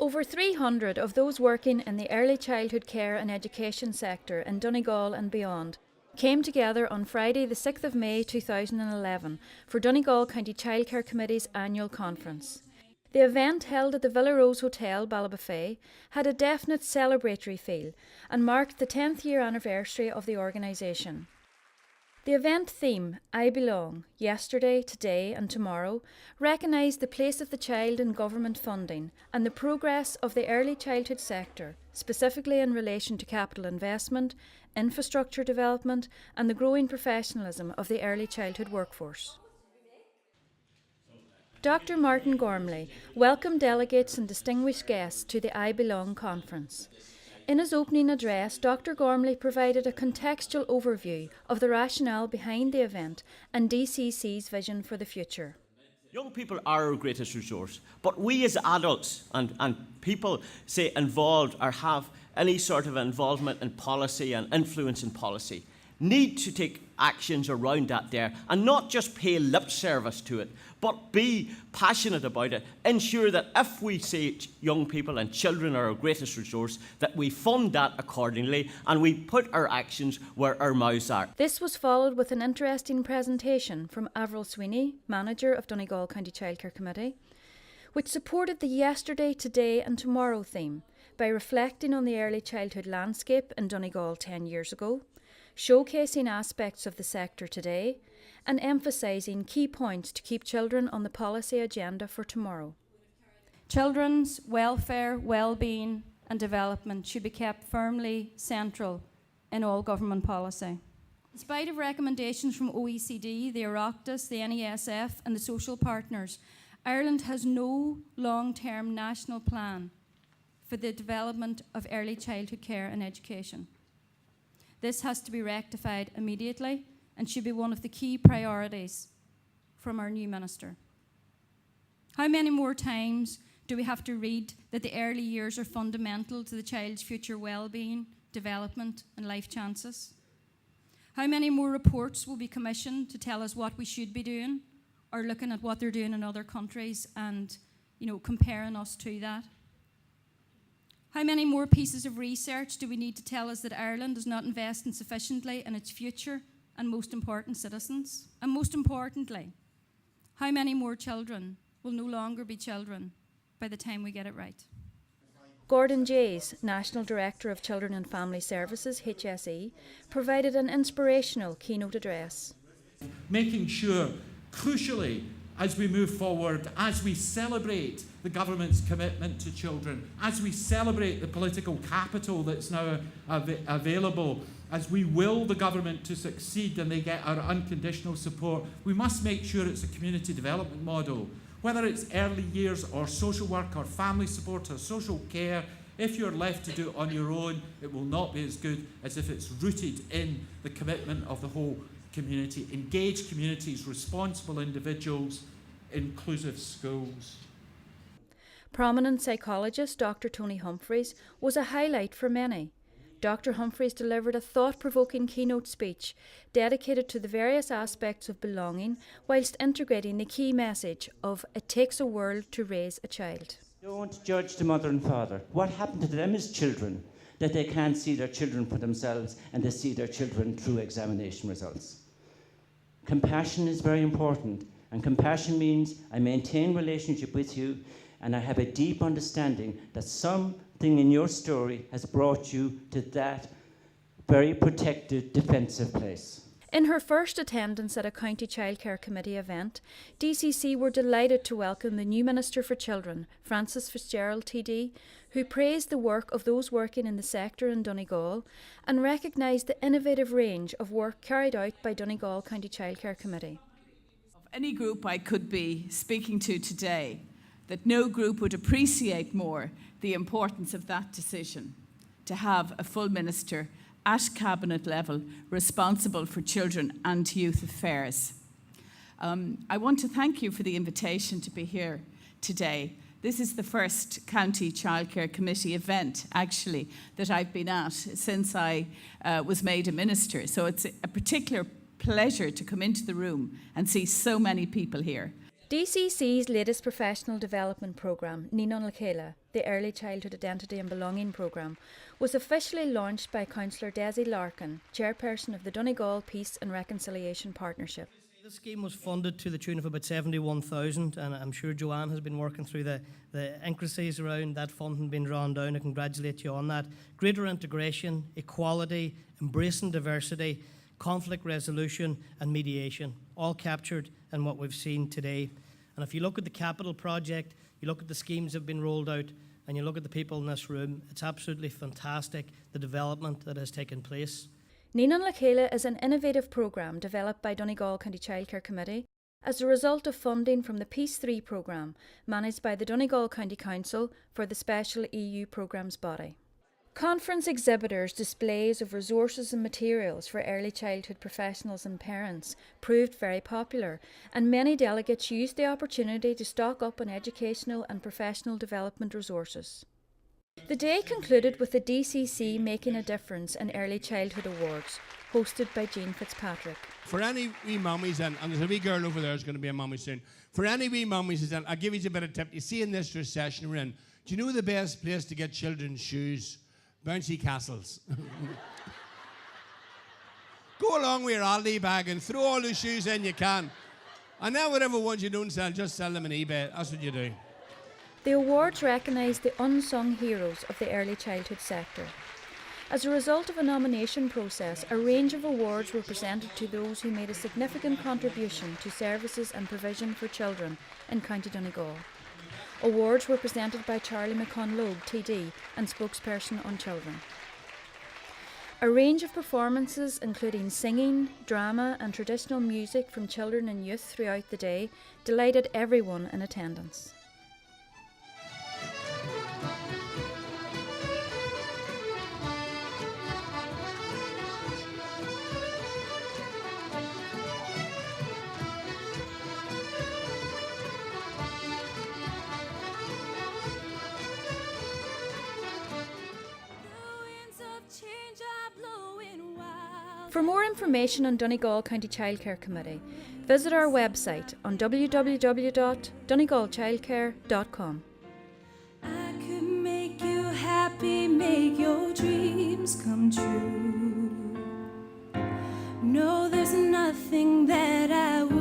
Over 300 of those working in the early childhood care and education sector in Donegal and beyond came together on Friday the 6th of May 2011 for Donegal County Childcare Committee's annual conference. The event, held at the Villa Rose Hotel, Ballybofey, had a definite celebratory feel and marked the 10th year anniversary of the organisation. The event theme, I Belong, Yesterday, Today and Tomorrow, recognised the place of the child in government funding and the progress of the early childhood sector, specifically in relation to capital investment, infrastructure development and the growing professionalism of the early childhood workforce. Dr. Martin Gormley welcomed delegates and distinguished guests to the I Belong conference. In his opening address, Dr. Gormley provided a contextual overview of the rationale behind the event and DCC's vision for the future. Young people are our greatest resource, but we as adults and people, say, involved or have any sort of involvement in policy and influence in policy, need to take actions around that there and not just pay lip service to it, but be passionate about it. Ensure that if we say young people and children are our greatest resource, that we fund that accordingly and we put our actions where our mouths are. This was followed with an interesting presentation from Avril Sweeney, manager of Donegal County Childcare Committee, which supported the Yesterday, Today and Tomorrow theme by reflecting on the early childhood landscape in Donegal 10 years ago, showcasing aspects of the sector today and emphasising key points to keep children on the policy agenda for tomorrow. Children's welfare, well-being and development should be kept firmly central in all government policy. In spite of recommendations from OECD, the Oireachtas, the NESF and the social partners, Ireland has no long-term national plan for the development of early childhood care and education. This has to be rectified immediately and should be one of the key priorities from our new minister. How many more times do we have to read that the early years are fundamental to the child's future well-being, development and life chances? How many more reports will be commissioned to tell us what we should be doing or looking at what they're doing in other countries and, comparing us to that? How many more pieces of research do we need to tell us that Ireland is not investing sufficiently in its future and most important citizens? And most importantly, how many more children will no longer be children by the time we get it right? Gordon Jays, National Director of Children and Family Services, HSE, provided an inspirational keynote address. Making sure, crucially, as we move forward, as we celebrate the government's commitment to children, as we celebrate the political capital that's now available, as we will the government to succeed and they get our unconditional support, we must make sure it's a community development model. Whether it's early years or social work or family support or social care, if you're left to do it on your own, it will not be as good as if it's rooted in the commitment of the whole community, engaged communities, responsible individuals, inclusive schools. Prominent psychologist Dr. Tony Humphreys was a highlight for many. Dr. Humphreys delivered a thought-provoking keynote speech dedicated to the various aspects of belonging whilst integrating the key message of it takes a world to raise a child. Don't judge the mother and father. What happened to them as children that they can't see their children for themselves and they see their children through examination results? Compassion is very important, and compassion means I maintain relationship with you and I have a deep understanding that something in your story has brought you to that very protected, defensive place. In her first attendance at a County Childcare Committee event, DCC were delighted to welcome the new Minister for Children, Frances Fitzgerald TD, who praised the work of those working in the sector in Donegal and recognised the innovative range of work carried out by Donegal County Childcare Committee. Of any group I could be speaking to today, that no group would appreciate more the importance of that decision, to have a full minister at cabinet level responsible for children and youth affairs. I want to thank you for the invitation to be here today. This is the first County Childcare Committee event, actually, that I've been at since I was made a minister. So it's a particular pleasure to come into the room and see so many people here. DCC's latest professional development programme, Nínon le Chéile, the Early Childhood Identity and Belonging programme, was officially launched by Councillor Desi Larkin, chairperson of the Donegal Peace and Reconciliation Partnership. This scheme was funded to the tune of about 71,000, and I'm sure Joanne has been working through the intricacies around that funding being drawn down. I congratulate you on that. Greater integration, equality, embracing diversity, conflict resolution and mediation, all captured in what we've seen today. And if you look at the capital project, you look at the schemes that have been rolled out, and you look at the people in this room, it's absolutely fantastic, the development that has taken place. Nínon le Chéile is an innovative programme developed by Donegal County Childcare Committee as a result of funding from the Peace 3 programme managed by the Donegal County Council for the special EU programmes body. Conference exhibitors' displays of resources and materials for early childhood professionals and parents proved very popular, and many delegates used the opportunity to stock up on educational and professional development resources. The day concluded with the DCC Making a Difference in Early Childhood Awards, hosted by Jean Fitzpatrick. For any wee mummies, and there's a wee girl over there who's going to be a mummy soon. For any wee mummies, I'll give you a bit of tip. You see, in this recession we're in, do you know the best place to get children's shoes? Bouncy castles. Go along with your Aldi bag and throw all the shoes in you can. And then whatever ones you don't sell, just sell them on eBay. That's what you do. The awards recognise the unsung heroes of the early childhood sector. As a result of a nomination process, a range of awards were presented to those who made a significant contribution to services and provision for children in County Donegal. Awards were presented by Charlie McConlogue, TD, and spokesperson on children. A range of performances, including singing, drama and traditional music from children and youth throughout the day, delighted everyone in attendance. For more information on Donegal County Childcare Committee, visit our website on www.donegalchildcare.com. I could make you happy, make your dreams come true. No, there's nothing that I would